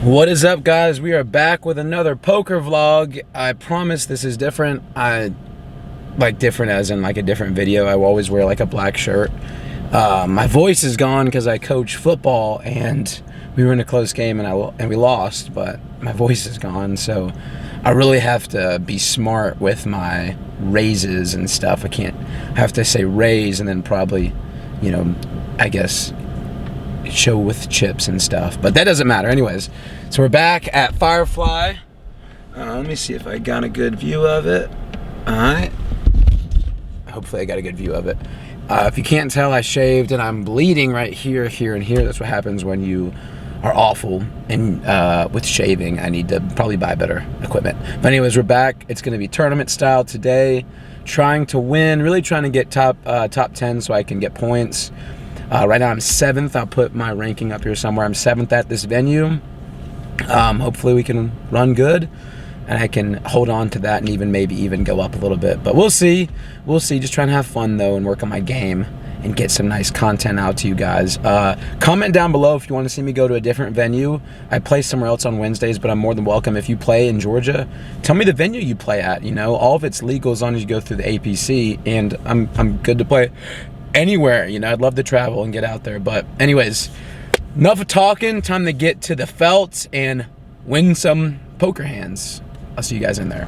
What is up, guys? We are back with another poker vlog. I promise this is different. I like different as in like a different video. I always wear like a black shirt. My voice is gone because I coach football and we were in a close game and we lost, but my voice is gone, so I really have to be smart with my raises and stuff. I have to say raise and then probably, I guess show with chips and stuff, but that doesn't matter anyways. So we're back at Firefly. Let me see if I got a good view of it. Alright, hopefully I got a good view of it. If you can't tell, I shaved and I'm bleeding right here, here, and here. That's what happens when you are awful and with shaving. I need to probably buy better equipment, but anyways, we're back. It's going to be tournament style today, trying to win, really trying to get top 10 so I can get points. Right now I'm 7th. I'll put my ranking up here somewhere. I'm 7th at this venue. Hopefully we can run good and I can hold on to that and maybe even go up a little bit, but we'll see. Just trying to have fun though and work on my game and get some nice content out to you guys. Comment down below if you want to see me go to a different venue. I play somewhere else on Wednesdays, but I'm more than welcome. If you play in Georgia, tell me the venue you play at. All of it's legal as long as you go through the APC, and I'm good to play anywhere. I'd love to travel and get out there. But anyways, enough of talking. Time to get to the felt and win some poker hands. I'll see you guys in there.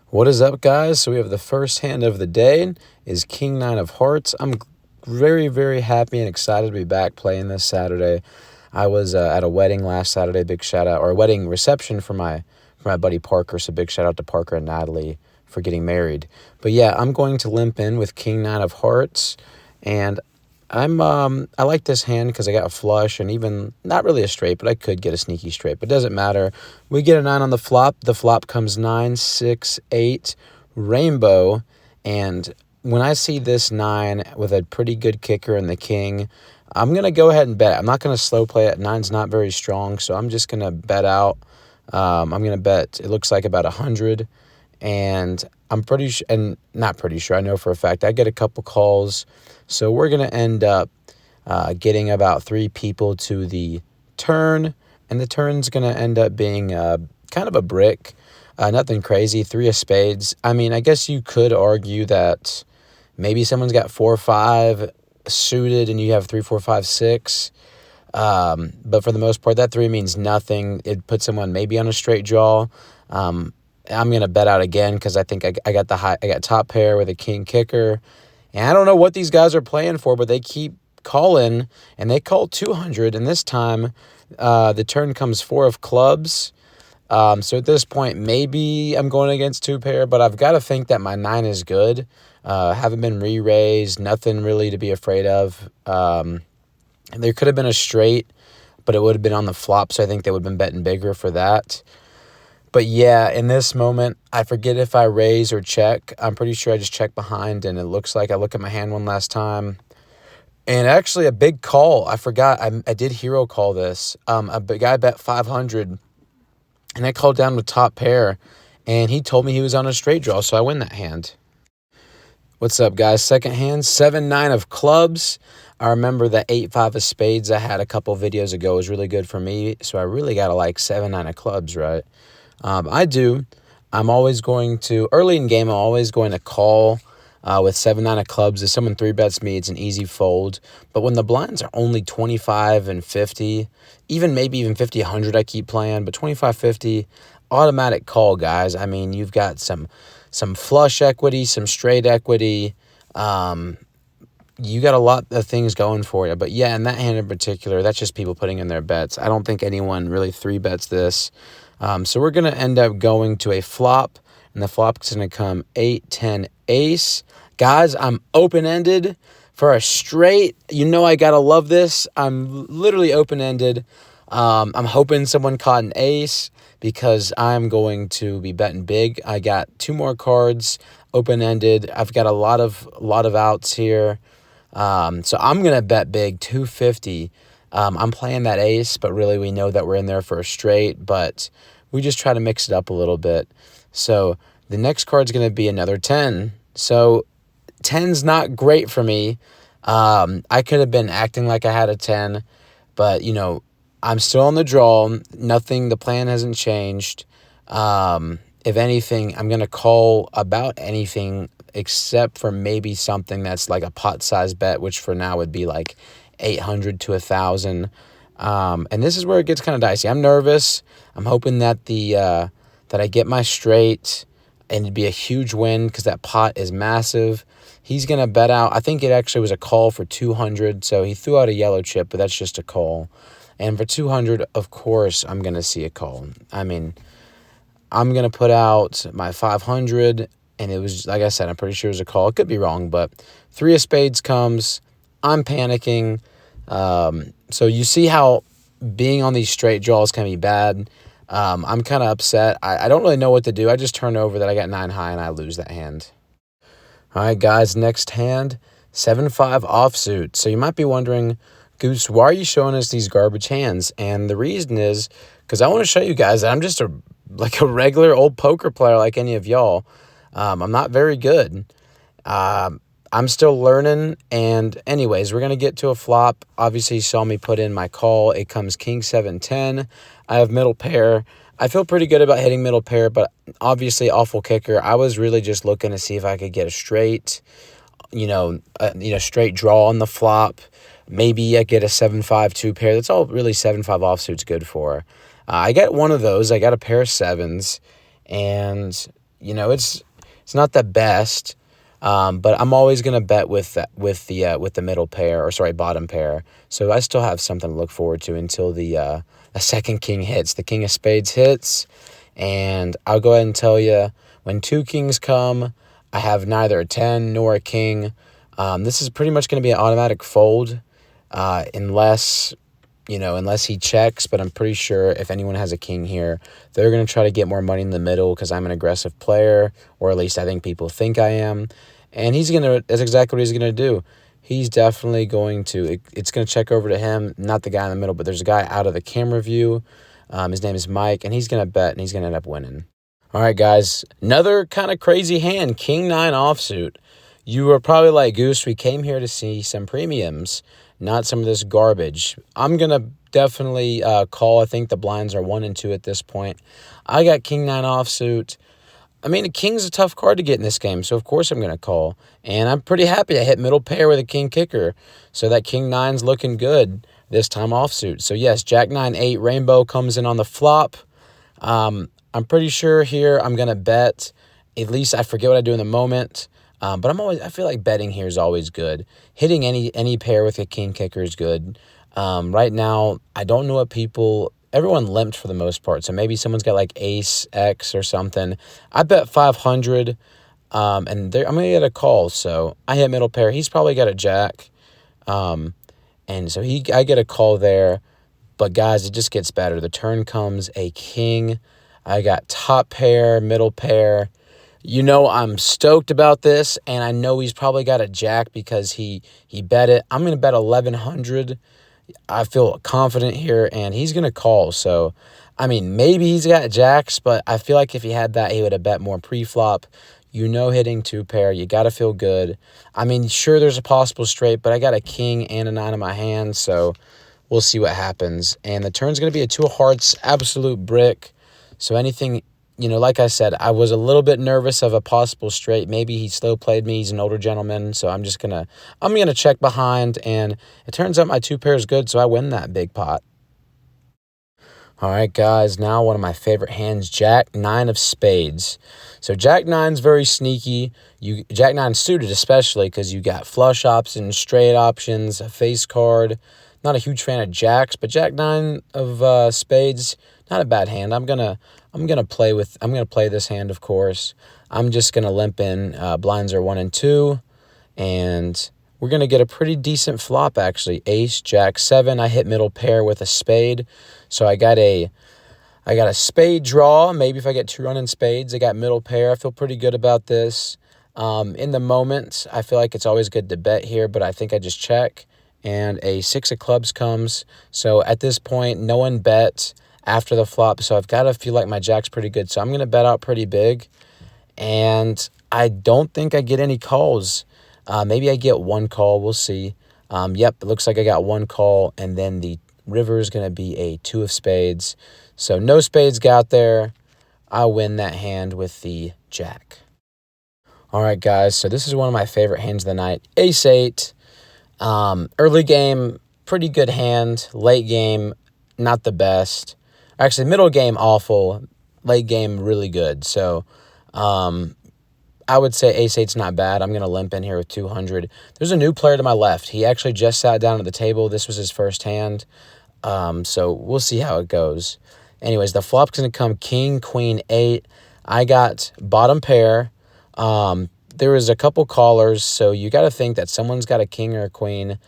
What is up, guys? So we have the first hand of the day is King 9 of Hearts. I'm very, very happy and excited to be back playing this Saturday. I was at a wedding last Saturday. Big shout out, or a wedding reception for my buddy Parker. So big shout out to Parker and Natalie for getting married. But yeah, I'm going to limp in with King 9 of Hearts, and I like this hand because I got a flush and even not really a straight, but I could get a sneaky straight, but it doesn't matter. We get a 9 on the flop. The flop comes 9, 6, 8, rainbow, and when I see this 9 with a pretty good kicker and the king, I'm going to go ahead and bet. I'm not going to slow play it. 9's not very strong, so I'm just going to bet out. I'm going to bet, it looks like about 100, and I'm pretty sure, and not pretty sure, I know for a fact, I get a couple calls, so we're going to end up getting about 3 people to the turn, and the turn's going to end up being kind of a brick, nothing crazy, 3 of spades. I mean, I guess you could argue that maybe someone's got 4 or 5 suited and you have 3, 4, 5, 6, but for the most part, that 3 means nothing. It puts someone maybe on a straight draw. I'm going to bet out again because I think I got top pair with a king kicker. And I don't know what these guys are playing for, but they keep calling, and they call 200. And this time, the turn comes 4 of clubs. So at this point, maybe I'm going against 2 pair, but I've got to think that my 9 is good. Haven't been re-raised, nothing really to be afraid of. There could have been a straight, but it would have been on the flop, so I think they would have been betting bigger for that. But yeah, in this moment, I forget if I raise or check. I'm pretty sure I just check behind, and it looks like I look at my hand one last time. And actually a big call. I forgot. I did hero call this. A big guy bet 500, and I called down with top pair, and he told me he was on a straight draw, so I win that hand. What's up, guys? Second hand, 7, 9 of clubs. I remember the 8, 5 of spades I had a couple videos ago was really good for me, so I really got to like 7, 9 of clubs, right? I do. I'm always going to, early in game, I'm always going to call with 7, 9 of clubs. If someone 3-bets me, it's an easy fold. But when the blinds are only 25 and 50, maybe even 50, 100, I keep playing. But 25, 50, automatic call, guys. I mean, you've got some flush equity, some straight equity. You got a lot of things going for you. But yeah, in that hand in particular, that's just people putting in their bets. I don't think anyone really 3-bets this. So we're going to end up going to a flop, and the flop is going to come 8, 10, ace. Guys, I'm open-ended for a straight. I got to love this. I'm literally open-ended. I'm hoping someone caught an ace because I'm going to be betting big. I got 2 more cards, open-ended. I've got a lot of outs here. So I'm going to bet big, 250. I'm playing that ace, but really we know that we're in there for a straight, but we just try to mix it up a little bit. So the next card's going to be another 10. So 10's not great for me. I could have been acting like I had a 10, but, I'm still on the draw. Nothing, the plan hasn't changed. If anything, I'm going to call about anything except for maybe something that's like a pot-sized bet, which for now would be like 800 to 1,000. And this is where it gets kind of dicey. I'm nervous. I'm hoping that that I get my straight and it'd be a huge win because that pot is massive. He's going to bet out. I think it actually was a call for 200, so he threw out a yellow chip, but that's just a call. And for 200, of course, I'm going to see a call. I mean, I'm going to put out my 500, and it was, like I said, I'm pretty sure it was a call. It could be wrong, but 3 of spades comes. I'm panicking. So you see how being on these straight draws can be bad. I'm kind of upset. I don't really know what to do. I just turn over that I got 9 high, and I lose that hand. All right, guys, next hand, 7-5 offsuit. So you might be wondering, Goose, why are you showing us these garbage hands? And the reason is because I want to show you guys that I'm just a regular old poker player like any of y'all. I'm not very good. I'm still learning. And anyways, we're going to get to a flop. Obviously, you saw me put in my call. It comes king 7-10. I have middle pair. I feel pretty good about hitting middle pair, but obviously awful kicker. I was really just looking to see if I could get a straight, straight draw on the flop. Maybe I get a 7-5 2 pair. That's all really 7-5 offsuit's good for. I get one of those. I got a pair of sevens, and it's not the best. But I'm always gonna bet with the middle pair, or sorry, bottom pair. So I still have something to look forward to until the second king hits. The king of spades hits, and I'll go ahead and tell you, when 2 kings come, I have neither a 10 nor a king. This is pretty much going to be an automatic fold, unless he checks. But I'm pretty sure if anyone has a king here, they're going to try to get more money in the middle because I'm an aggressive player, or at least I think people think I am. And that's exactly what he's going to do. He's definitely going to, it's going to check over to him, not the guy in the middle, but there's a guy out of the camera view. His name is Mike, and he's going to bet, and he's going to end up winning. All right, guys, another kind of crazy hand, king 9 offsuit. You were probably like, Goose, we came here to see some premiums, not some of this garbage. I'm going to definitely call. I think the blinds are 1 and 2 at this point. I got king 9 offsuit. I mean, a king's a tough card to get in this game, so of course I'm going to call. And I'm pretty happy I hit middle pair with a king kicker. So that king 9's looking good this time offsuit. So yes, jack 9-8 rainbow comes in on the flop. I'm pretty sure here I'm going to bet. At least I forget what I do in the moment. But I feel like betting here is always good. Hitting any pair with a king kicker is good. Right now, I don't know what everyone limped for the most part. So maybe someone's got like ace X or something. I bet 500, and I'm going to get a call. So I hit middle pair. He's probably got a jack. And so I get a call there. But guys, it just gets better. The turn comes a king. I got top pair, middle pair. I'm stoked about this, and I know he's probably got a jack because he bet it. I'm going to bet 1,100. I feel confident here, and he's going to call. So, I mean, maybe he's got jacks, but I feel like if he had that, he would have bet more pre-flop. Hitting 2 pair, you got to feel good. I mean, sure, there's a possible straight, but I got a king and a 9 in my hand, so we'll see what happens. And the turn's going to be a 2 of hearts, absolute brick. So anything, like I said, I was a little bit nervous of a possible straight. Maybe he slow played me. He's an older gentleman, so I'm gonna check behind, and it turns out my 2 pair is good, so I win that big pot. All right, guys, now one of my favorite hands, jack 9 of spades. So jack 9's very sneaky. Jack 9 suited especially because you got flush options, straight options, a face card. Not a huge fan of jacks, but jack 9 of spades, not a bad hand. I'm gonna play this hand, of course. I'm just gonna limp in. Blinds are 1 and 2, and we're gonna get a pretty decent flop actually. Ace, jack 7. I hit middle pair with a spade, so I got a spade draw. Maybe if I get 2 running spades, I got middle pair. I feel pretty good about this. In the moment, I feel like it's always good to bet here, but I think I just check. And a 6 of clubs comes. So at this point, no one bet after the flop. So I've got to feel like my jack's pretty good. So I'm going to bet out pretty big. And I don't think I get any calls. Maybe I get 1 call. We'll see. Yep, it looks like I got 1 call. And then the River is going to be a 2 of spades. So no spades got there. I win that hand with the jack. All right, guys, so this is one of my favorite hands of the night. Ace-8. Early game, pretty good hand. Late game, not the best. Actually, middle game, awful. Late game, really good. So I would say ace-8's not bad. I'm going to limp in here with 200. There's a new player to my left. He actually just sat down at the table. This was his first hand. So we'll see how it goes. Anyways, the flop's going to come king, queen, 8. I got bottom pair. There was a couple callers, so you got to think that someone's got a king or a queen.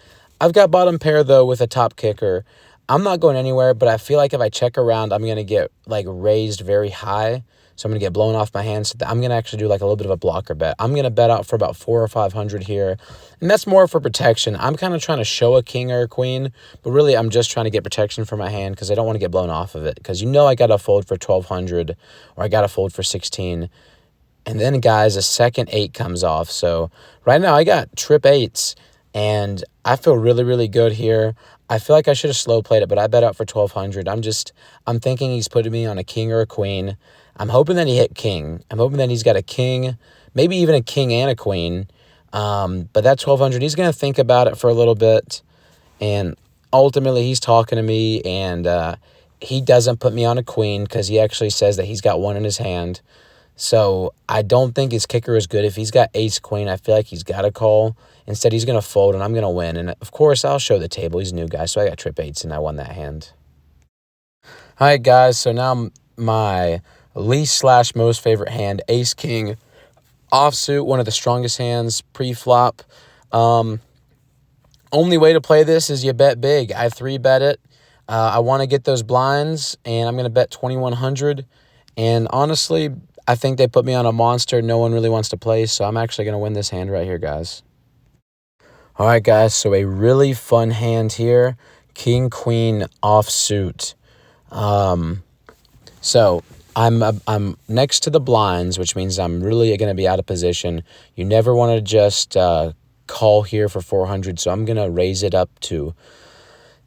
I've got bottom pair, though, with a top kicker. I'm not going anywhere, but I feel like if I check around, I'm going to get, like, raised very high. So I'm going to get blown off my hand. So I'm going to actually do, like, a little bit of a blocker bet. I'm going to bet out for about 400 or 500 here. And that's more for protection. I'm kind of trying to show a king or a queen, but really I'm just trying to get protection for my hand because I don't want to get blown off of it. Because I got to fold for 1,200 or I got to fold for 16. And then, guys, a second 8 comes off. So right now I got trip 8s, and I feel really, really good here. I feel like I should have slow played it, but I bet out for 1,200. I'm thinking he's putting me on a king or a queen. I'm hoping that he hit king. I'm hoping that he's got a king, maybe even a king and a queen. But that 1,200, he's going to think about it for a little bit. And ultimately, he's talking to me, and he doesn't put me on a queen because he actually says that he's got one in his hand. So I don't think his kicker is good. If he's got ace-queen, I feel like he's got to call. Instead, he's going to fold, and I'm going to win. And, of course, I'll show the table. He's a new guy, so I got trip 8s, and I won that hand. All right, guys, so now my least/most favorite hand, ace-king, offsuit, one of the strongest hands, pre-flop. Only way to play this is you bet big. I 3-bet it. I want to get those blinds, and I'm going to bet 2,100. And, honestly, I think they put me on a monster no one really wants to play, so I'm actually going to win this hand right here, guys. All right, guys, so a really fun hand here, king-queen offsuit. So I'm next to the blinds, which means I'm really going to be out of position. You never want to just call here for 400, so I'm going to raise it up to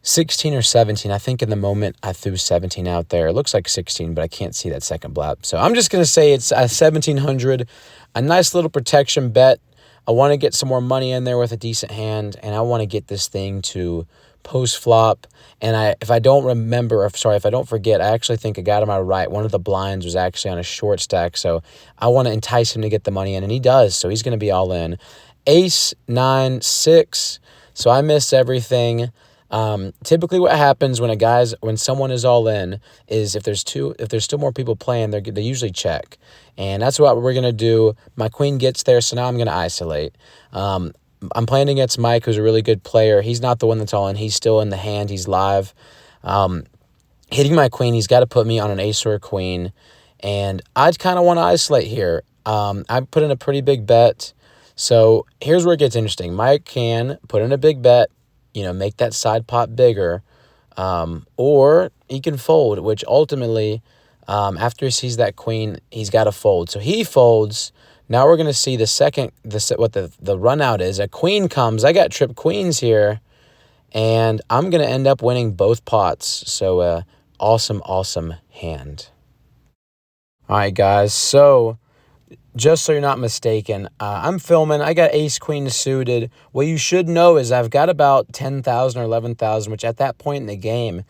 16 or 17. I think in the moment I threw 17 out there. It looks like 16, but I can't see that second blap. So I'm just going to say it's a 1,700, a nice little protection bet. I want to get some more money in there with a decent hand, and I want to get this thing to post-flop. And if I don't forget, I actually think a guy to my right, one of the blinds was actually on a short stack. So I want to entice him to get the money in, and he does. So he's going to be all in. Ace, 9, 6. So I missed everything. Typically what happens when someone is all in is if there's still more people playing, they usually check. And that's what we're going to do. My queen gets there, so now I'm going to isolate. I'm playing against Mike, who's a really good player. He's not the one that's all in. He's still in the hand. He's live. Hitting my queen, he's got to put me on an ace or a queen. And I'd kind of want to isolate here. I put in a pretty big bet. So here's where it gets interesting. Mike can put in a big bet, make that side pot bigger, or he can fold, which ultimately, after he sees that queen, he's got to fold. So he folds. Now we're going to see what the run out is. A queen comes. I got trip queens here, and I'm going to end up winning both pots. So awesome, awesome hand. All right, guys. So just so you're not mistaken, I'm filming. I got ace-queen suited. What you should know is I've got about 10,000 or 11,000, which at that point in the game,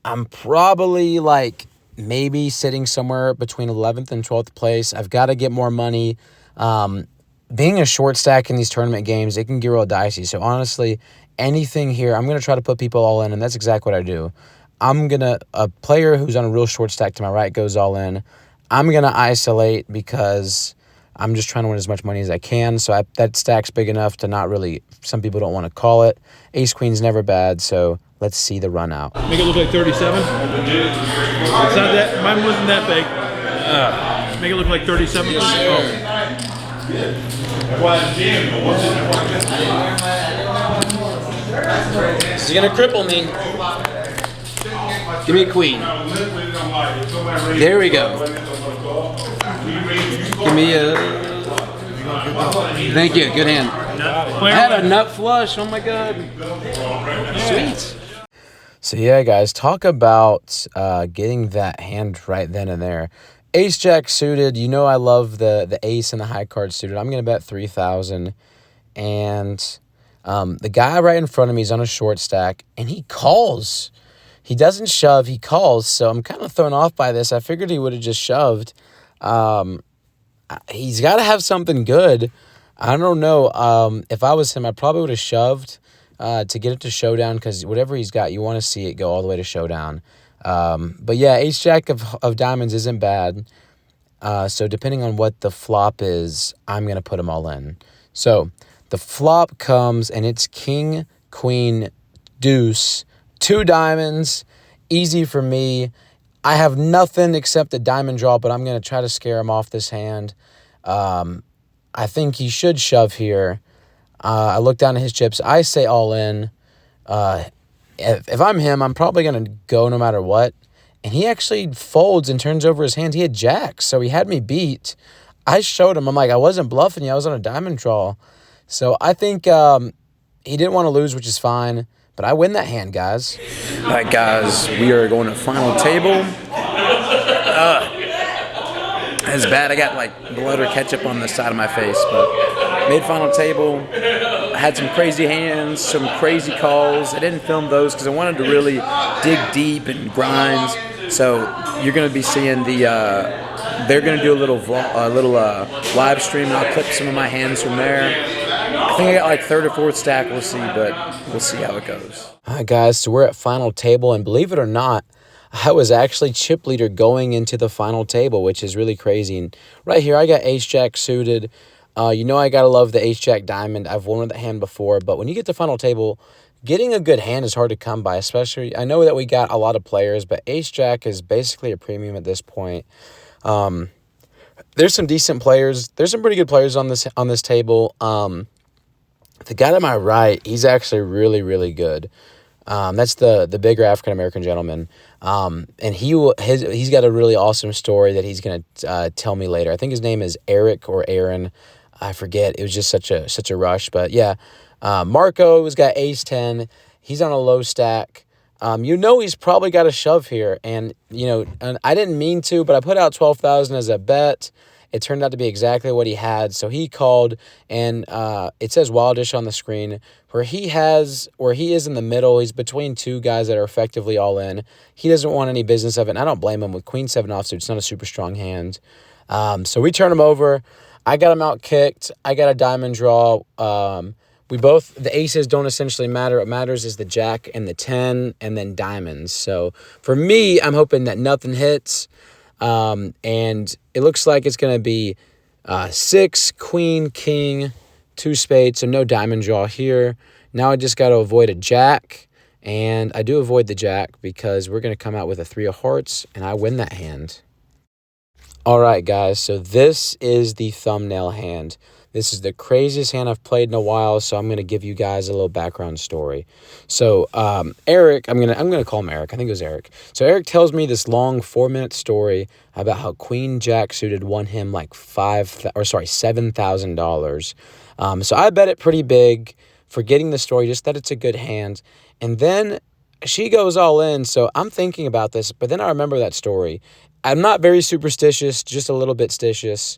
I'm probably maybe sitting somewhere between 11th and 12th place. I've got to get more money. Being a short stack in these tournament games, it can get real dicey. So honestly, anything here, I'm going to try to put people all in, and that's exactly what I do. A player who's on a real short stack to my right goes all in. I'm going to isolate because I'm just trying to win as much money as I can. So that stack's big enough to not really, some people don't want to call it. Ace-queen's never bad, so let's see the run out. Make it look like 37? It's not that, mine wasn't that big. Make it look like 37? Oh. This is going to cripple me. Give me a queen. There we go. Give me a... Thank you. Good hand. I had a nut flush. Oh, my God. Sweet. So yeah, guys, talk about getting that hand right then and there. Ace Jack suited. You know I love the ace and the high card suited. I'm gonna bet 3,000, and the guy right in front of me is on a short stack, and he calls. He doesn't shove. He calls. So I'm kind of thrown off by this. I figured he would have just shoved. He's got to have something good. I don't know. If I was him, I probably would have shoved to get it to showdown, because whatever he's got, you want to see it go all the way to showdown. But yeah, ace jack of diamonds isn't bad. So depending on what the flop is, I'm going to put them all in. So the flop comes, and it's king, queen, deuce, 2 diamonds. Easy for me. I have nothing except a diamond draw, but I'm going to try to scare him off this hand. I think he should shove here. I look down at his chips. I say all in. If I'm him, I'm probably going to go no matter what. And he actually folds and turns over his hand. He had jacks, so he had me beat. I showed him. I'm like, I wasn't bluffing you. I was on a diamond draw. So I think he didn't want to lose, which is fine. But I win that hand, guys. All right, guys, we are going to final table. It's bad. I got like blood or ketchup on the side of my face, but made final table. I had some crazy hands, some crazy calls. I didn't film those because I wanted to really dig deep and grind. So you're going to be seeing they're going to do a little live stream, and I'll clip some of my hands from there. I think I got like 3rd or 4th stack. We'll see, but we'll see how it goes. All right, guys, so we're at final table, and believe it or not, I was actually chip leader going into the final table, which is really crazy. And right here, I got ace jack suited. You know I got to love the ace jack diamond. I've won with that hand before, but when you get to final table, getting a good hand is hard to come by, especially, I know that we got a lot of players, but ace jack is basically a premium at this point. There's some decent players. There's some pretty good players on this table. The guy to my right, he's actually really, really good. That's the bigger African-American gentleman. And he's got a really awesome story that he's going to tell me later. I think his name is Eric or Aaron. I forget. It was just such a rush. But yeah, Marco has got ace 10. He's on a low stack. You know he's probably got a shove here. And, and I didn't mean to, but I put out 12,000 as a bet. It turned out to be exactly what he had. So he called, and it says Wildish on the screen, where he is in the middle. He's between 2 guys that are effectively all in. He doesn't want any business of it, and I don't blame him. With queen 7 offsuit, it's not a super strong hand. So we turn him over. I got him out kicked. I got a diamond draw. The aces don't essentially matter. What matters is the jack and the 10 and then diamonds. So for me, I'm hoping that nothing hits. And it looks like it's going to be 6, queen, king, 2 spades, so no diamond draw here. Now I just got to avoid a jack, and I do avoid the jack because we're going to come out with a 3 of hearts, and I win that hand. All right, guys, so this is the thumbnail hand. This is the craziest hand I've played in a while, so I'm going to give you guys a little background story. So Eric, I'm gonna call him Eric. I think it was Eric. So Eric tells me this long 4-minute story about how Queen Jack suited won him like $7,000. So I bet it pretty big, forgetting the story, just that it's a good hand. And then she goes all in, so I'm thinking about this, but then I remember that story. I'm not very superstitious, just a little bit stitious.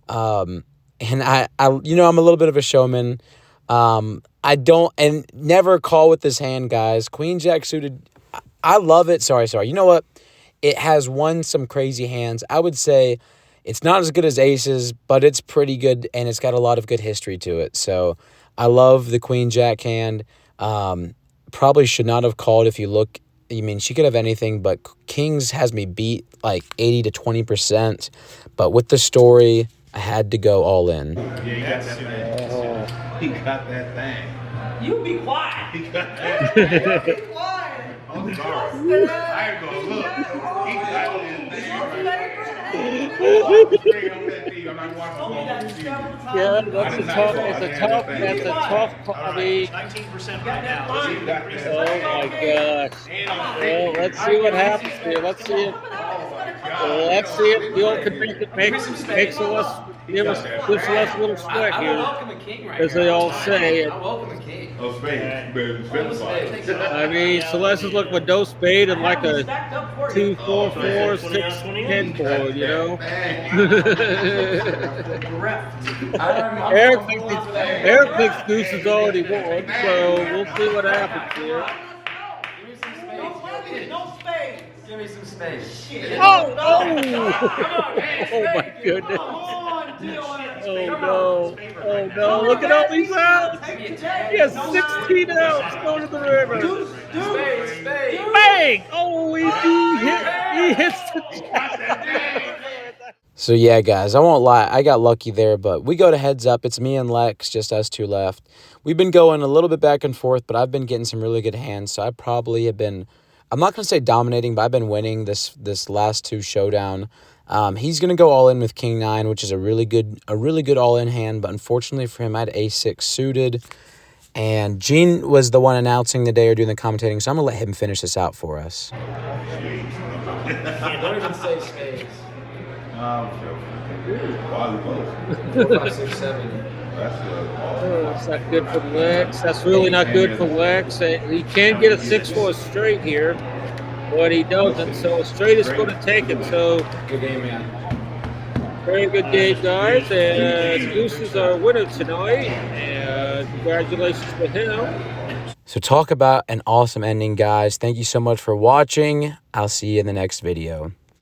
And I'm a little bit of a showman. I don't, and never call with this hand, guys. Queen Jack suited, I love it. Sorry. You know what? It has won some crazy hands. I would say it's not as good as aces, but it's pretty good, and it's got a lot of good history to it. So I love the Queen Jack hand. Probably should not have called if you look. I mean, she could have anything, but Kings has me beat like 80 to 20%. But with the story, I had to go all in. Yeah, he got that thing. He got that thing. You be quiet. He got that thing. You be quiet. I'm sorry. I ain't gonna look. He got that thing. I'm not watching. Yeah, that's a tough quality. 19% right now. Oh my gosh. Well, let's see what happens here. Let's see if Bill can make give Celeste a little sweat I don't here, welcome a king right as here. they all say. I welcome a king. Oh, spades, baby. Spades. I mean, Celeste is looking with no spade and like a Stacked up for 2, you. 4, 4, 6, 10 board, you know. Eric thinks Goose has already won, so we'll see what happens here. No spades. Give me some space. Oh, oh my goodness. Oh no, oh no, look at all these outs. He has 16 outs going to the river. Bang! Oh, he hits the jack. So yeah, guys, I won't lie. I got lucky there, but we go to heads up. It's me and Lex, just us two left. We've been going a little bit back and forth, but I've been getting some really good hands. So I probably have been, I'm not going to say dominating, but I've been winning this last two showdown. He's going to go all in with King 9, which is a really good all-in hand. But unfortunately for him, I had Ace-6 suited. And Gene was the one announcing the day or doing the commentating, so I'm going to let him finish this out for us. Don't even say spades. 4, 5, 6, 7. That's not good for Lex. That's really not good for Lex. He can get a 6-4 straight here, but he doesn't. So a straight is going to take it. So Good game, man. very good game, guys. And Goose is our winner tonight. And congratulations to him. So talk about an awesome ending, guys. Thank you so much for watching. I'll see you in the next video.